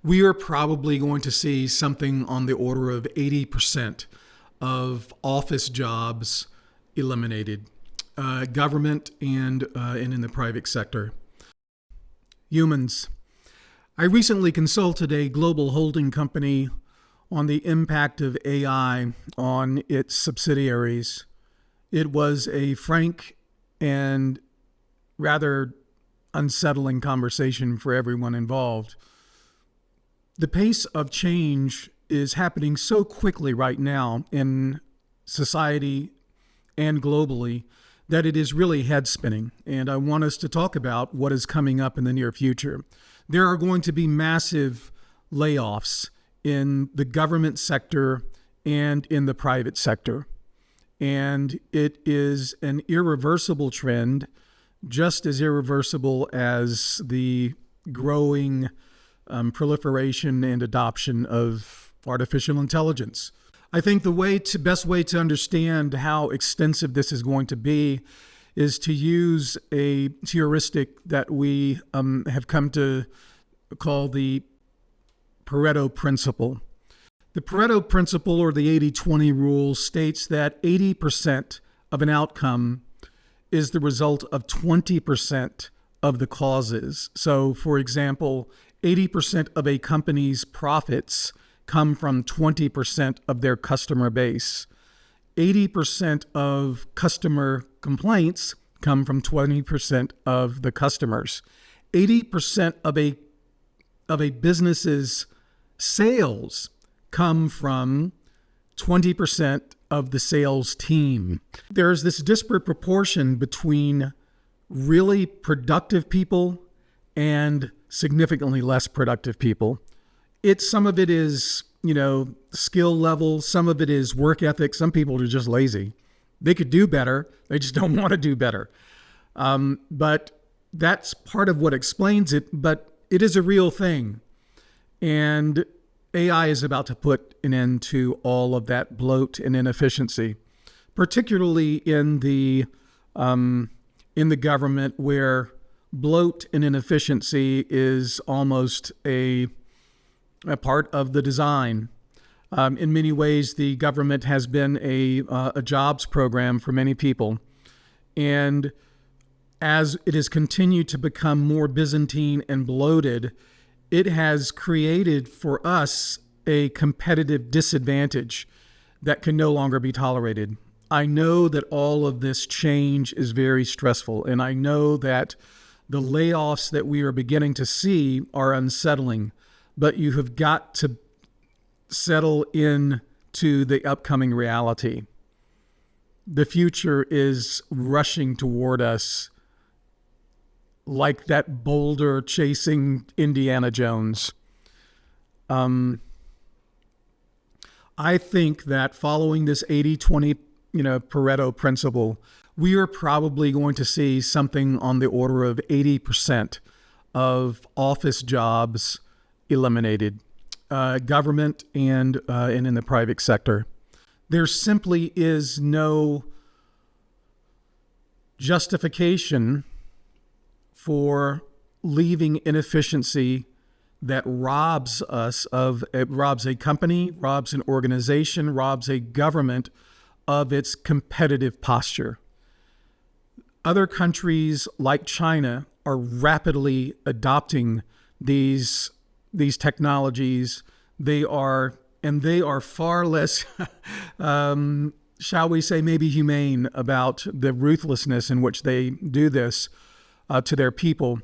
we are probably going to see something on the order of 80% of office jobs eliminated, government and in the private sector. Humans. I recently consulted a global holding company on the impact of AI on its subsidiaries. It was a frank and rather unsettling conversation for everyone involved. The pace of change is happening so quickly right now in society and globally that it is really head spinning. And I want us to talk about what is coming up in the near future. There are going to be massive layoffs in the government sector and in the private sector. And it is an irreversible trend, just as irreversible as the growing proliferation and adoption of artificial intelligence. I think the best way to understand how extensive this is going to be is to use a heuristic that we have come to call the Pareto Principle. The Pareto Principle, or the 80-20 rule, states that 80% of an outcome is the result of 20% of the causes. So, for example, 80% of a company's profits come from 20% of their customer base. 80% of customer complaints come from 20% of the customers. 80% of a business's sales come from 20% of the sales team. There's this disparate proportion between really productive people and significantly less productive people. Some of it is, skill level. Some of it is work ethic. Some people are just lazy. They could do better. They just don't want to do better. But that's part of what explains it. But it is a real thing. And AI is about to put an end to all of that bloat and inefficiency, particularly in the government, where bloat and inefficiency is almost a part of the design. In many ways, the government has been a jobs program for many people. And as it has continued to become more Byzantine and bloated, it has created for us a competitive disadvantage that can no longer be tolerated. I know that all of this change is very stressful, and I know that the layoffs that we are beginning to see are unsettling, but you have got to settle into the upcoming reality. The future is rushing toward us like that boulder chasing Indiana Jones. I think that following this 80-20, Pareto principle, we are probably going to see something on the order of 80% of office jobs eliminated, government and in the private sector. There simply is no justification for leaving inefficiency that robs a company, robs an organization, robs a government of its competitive posture. Other countries like China are rapidly adopting these technologies. They are far less, shall we say, maybe humane about the ruthlessness in which they do this to their people.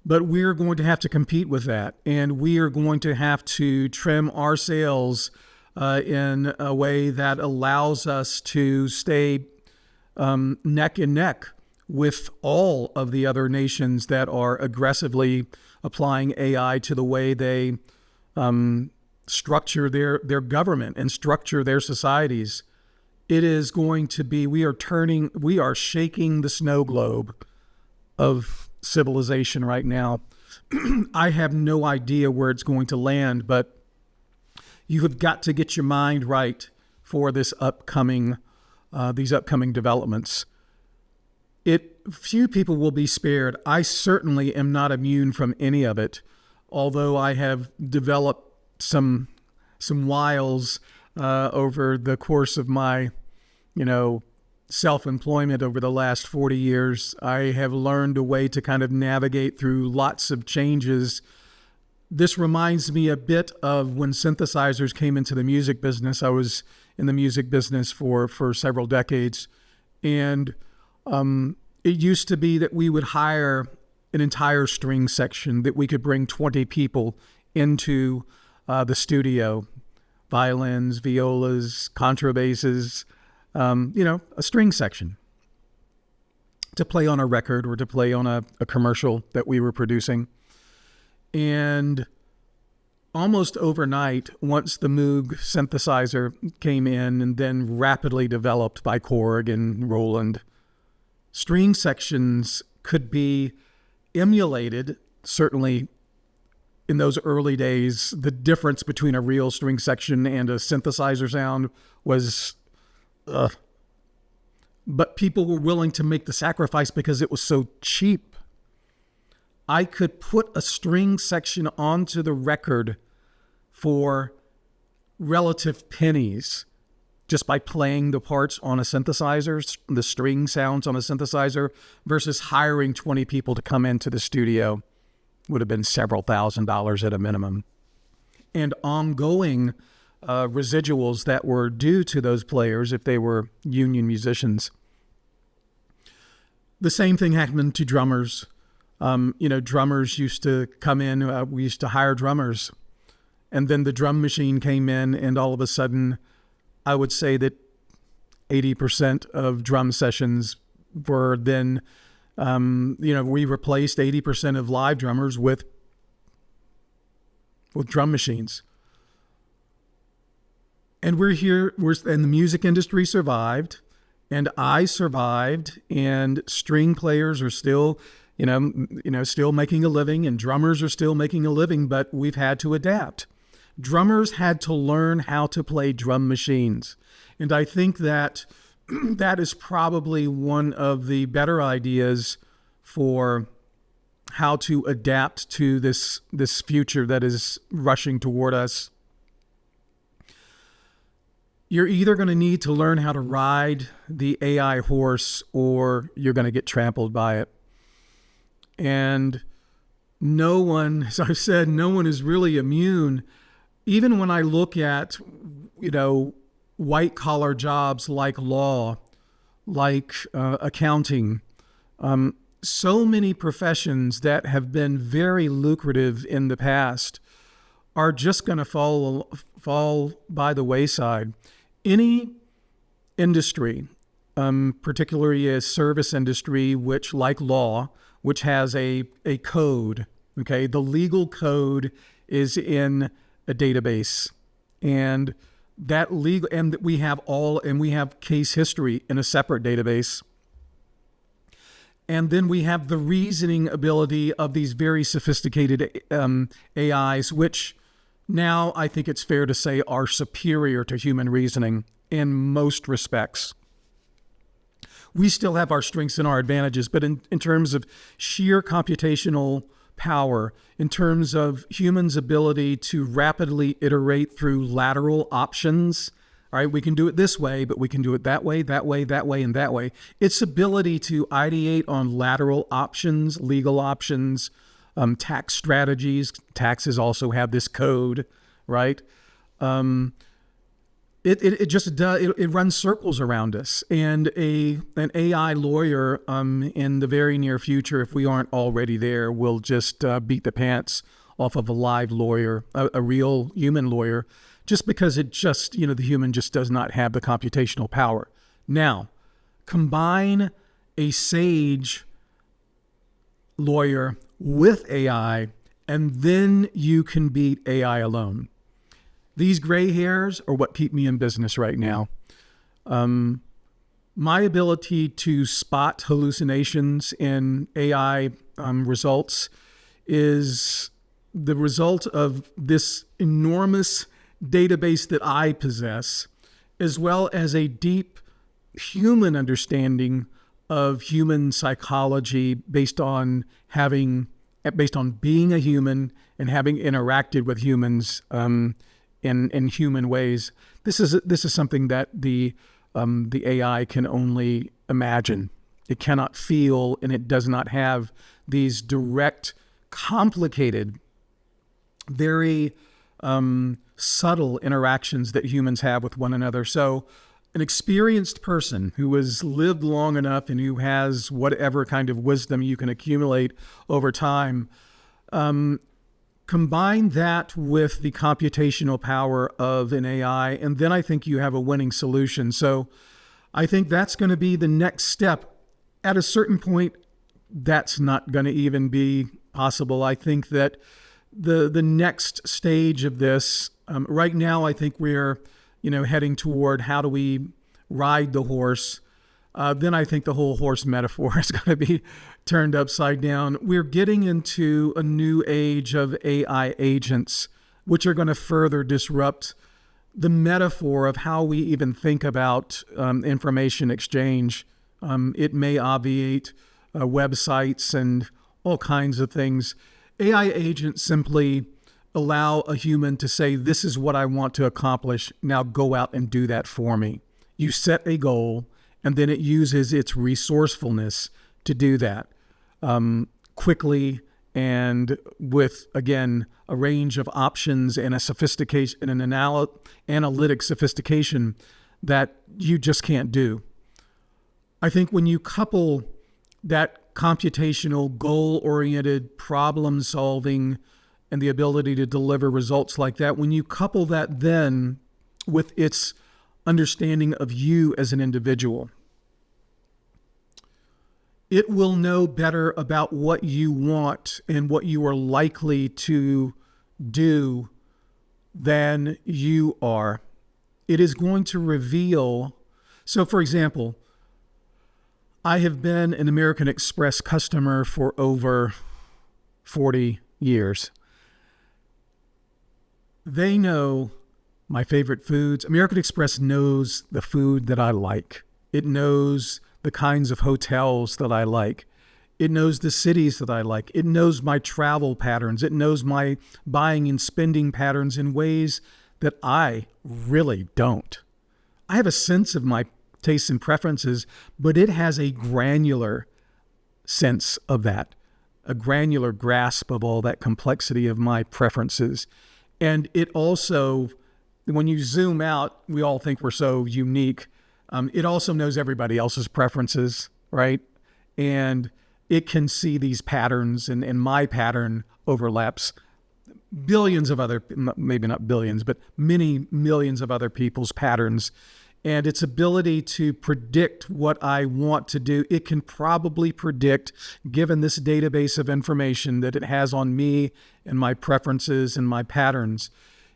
But we're going to have to compete with that, and we are going to have to trim our sails in a way that allows us to stay neck and neck with all of the other nations that are aggressively applying AI to the way they structure their government and structure their societies. It is going to be, we are shaking the snow globe of civilization right now. I have no idea where it's going to land, but you have got to get your mind right for these upcoming developments. Few people will be spared. I certainly am not immune from any of it. although I have developed some wiles over the course of my, self-employment over the last 40 years, I have learned a way to kind of navigate through lots of changes. This reminds me a bit of when synthesizers came into the music business. I was in the music business for several decades, and it used to be that we would hire an entire string section, that we could bring 20 people into the studio, violins, violas, contrabasses, a string section to play on a record or to play on a commercial that we were producing. And almost overnight, once the Moog synthesizer came in and then rapidly developed by Korg and Roland, string sections could be emulated. Certainly in those early days, the difference between a real string section and a synthesizer sound was but people were willing to make the sacrifice because it was so cheap. I could put a string section onto the record for relative pennies just by playing the parts on a synthesizer, the string sounds on a synthesizer, versus hiring 20 people to come into the studio. Would have been several $1,000s at a minimum. And ongoing residuals that were due to those players if they were union musicians. The same thing happened to drummers. Drummers used to come in. We used to hire drummers. And then the drum machine came in, and all of a sudden, I would say that 80% of drum sessions were then, we replaced 80% of live drummers with drum machines. And we're here, and the music industry survived, and I survived, and string players are still, still making a living, and drummers are still making a living, but we've had to adapt. Drummers had to learn how to play drum machines. And I think that that is probably one of the better ideas for how to adapt to this future that is rushing toward us. You're either going to need to learn how to ride the AI horse, or you're going to get trampled by it. And no one, as I've said, no one is really immune. Even when I look at, white collar jobs like law, like accounting, so many professions that have been very lucrative in the past are just going to fall by the wayside. Any industry, particularly a service industry, which, like law, which has a code, okay, the legal code is in a database, and that legal, and we have case history in a separate database. And then we have the reasoning ability of these very sophisticated AIs, which now I think it's fair to say are superior to human reasoning in most respects. We still have our strengths and our advantages, but in terms of sheer computational power, in terms of humans' ability to rapidly iterate through lateral options, all right, we can do it this way, but we can do it that way, that way, that way, and that way. Its ability to ideate on lateral options, legal options, tax strategies. Taxes also have this code, right? It just does. It runs circles around us. And an AI lawyer in the very near future, if we aren't already there, will just beat the pants off of a live lawyer, a real human lawyer, just because the human just does not have the computational power. Now, combine a sage lawyer with AI, and then you can beat AI alone. These gray hairs are what keep me in business right now. My ability to spot hallucinations in AI results is the result of this enormous database that I possess, as well as a deep human understanding of human psychology based on having based on being a human and having interacted with humans in human ways. This is something that the AI can only imagine. It cannot feel, and it does not have these direct, complicated, very subtle interactions that humans have with one another. So an experienced person who has lived long enough and who has whatever kind of wisdom you can accumulate over time, combine that with the computational power of an AI, and then I think you have a winning solution. So I think that's going to be the next step. At a certain point, that's not going to even be possible. I think that the next stage of this, right now, I think we're heading toward how do we ride the horse. Then I think the whole horse metaphor is going to be turned upside down. We're getting into a new age of AI agents, which are going to further disrupt the metaphor of how we even think about information exchange. It may obviate websites and all kinds of things. AI agents simply allow a human to say, this is what I want to accomplish. Now go out and do that for me. You set a goal, and then it uses its resourcefulness to do that quickly and with, again, a range of options and a sophistication and an analytic sophistication that you just can't do. I think when you couple that computational, goal-oriented problem solving and the ability to deliver results like that, when you couple that then with its understanding of you as an individual, it will know better about what you want and what you are likely to do than you are. It is going to reveal. So, for example, I have been an American Express customer for over 40 years. They know my favorite foods. American Express knows the food that I like. It knows the kinds of hotels that I like. It knows the cities that I like. It knows my travel patterns. It knows my buying and spending patterns in ways that I really don't. I have a sense of my tastes and preferences, but it has a granular sense of that, a granular grasp of all that complexity of my preferences. And it also, when you zoom out, we all think we're so unique. It also knows everybody else's preferences, right? And it can see these patterns, and my pattern overlaps billions of other, maybe not billions, but many millions of other people's patterns. And its ability to predict what I want to do, it can probably predict, given this database of information that it has on me and my preferences and my patterns,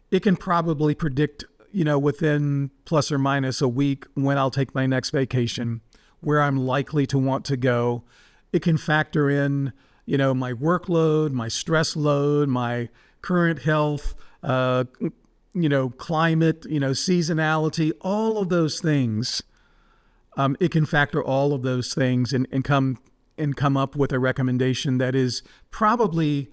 it can probably predict, within plus or minus a week when I'll take my next vacation, where I'm likely to want to go. It can factor in, my workload, my stress load, my current health, climate, seasonality, all of those things. It can factor all of those things and come up with a recommendation that is probably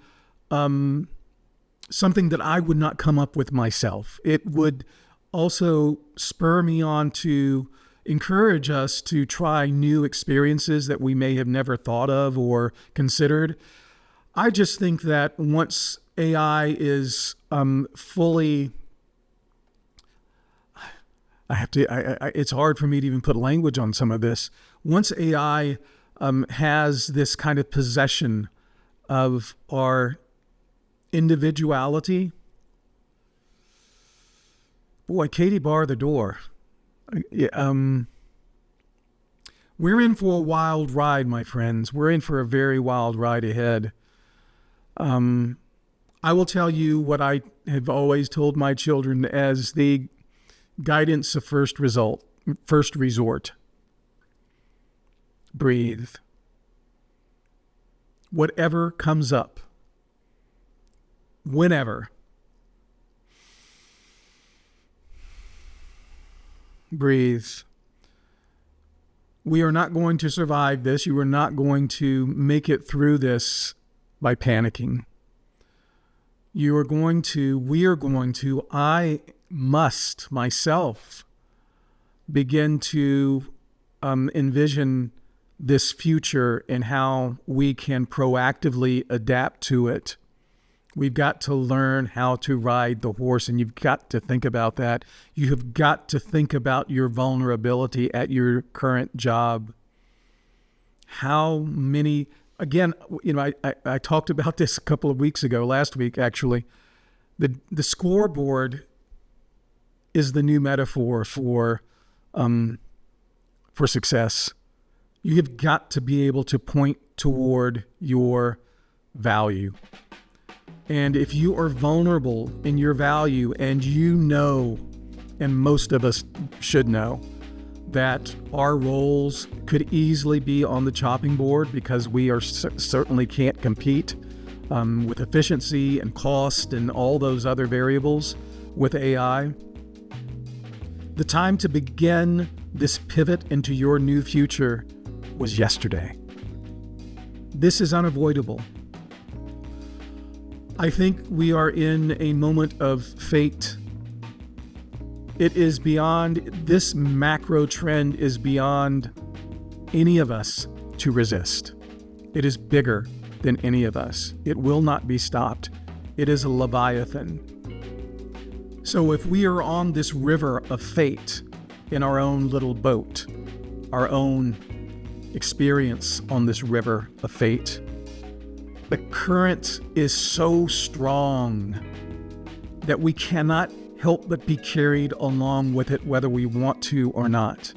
something that I would not come up with myself. It would also spur me on to encourage us to try new experiences that we may have never thought of or considered. I just think that once AI is fully, it's hard for me to even put language on some of this. Once AI has this kind of possession of our individuality, boy, Katie, bar the door. We're in for a wild ride, my friends. We're in for a very wild ride ahead. I will tell you what I have always told my children as the guidance of first resort. Breathe. Whatever comes up, whenever, breathe. We are not going to survive this. You are not going to make it through this by panicking. We are going to, I must myself begin to envision this future and how we can proactively adapt to it. We've got to learn how to ride the horse, and you've got to think about that. You have got to think about your vulnerability at your current job. How many, again, I talked about this a couple of weeks ago, last week actually. The scoreboard is the new metaphor for success. You have got to be able to point toward your value. And if you are vulnerable in your value, and you know, and most of us should know, that our roles could easily be on the chopping board because we are certainly can't compete with efficiency and cost and all those other variables with AI. The time to begin this pivot into your new future was yesterday. This is unavoidable. I think we are in a moment of fate. It is beyond, this macro trend is beyond any of us to resist. It is bigger than any of us. It will not be stopped. It is a Leviathan. So if we are on this river of fate in our own little boat, our own experience on this river of fate, the current is so strong that we cannot help but be carried along with it, whether we want to or not.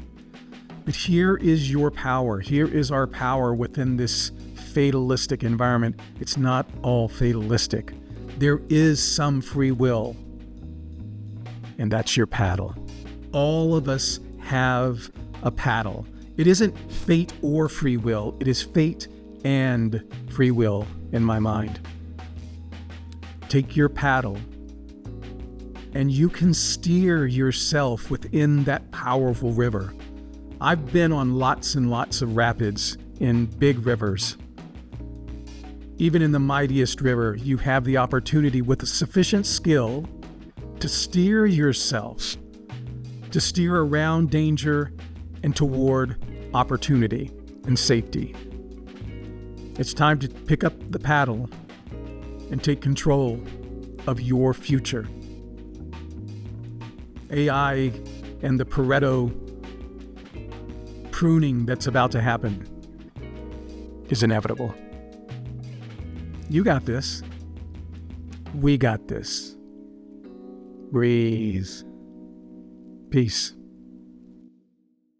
But here is your power. Here is our power within this fatalistic environment. It's not all fatalistic. There is some free will, and that's your paddle. All of us have a paddle. It isn't fate or free will. It is fate and free will in my mind. Take your paddle, and you can steer yourself within that powerful river. I've been on lots and lots of rapids in big rivers. Even in the mightiest river, you have the opportunity with sufficient skill to steer yourself, to steer around danger and toward opportunity and safety. It's time to pick up the paddle and take control of your future. AI and the Pareto pruning that's about to happen is inevitable. You got this. We got this. Breathe. Peace.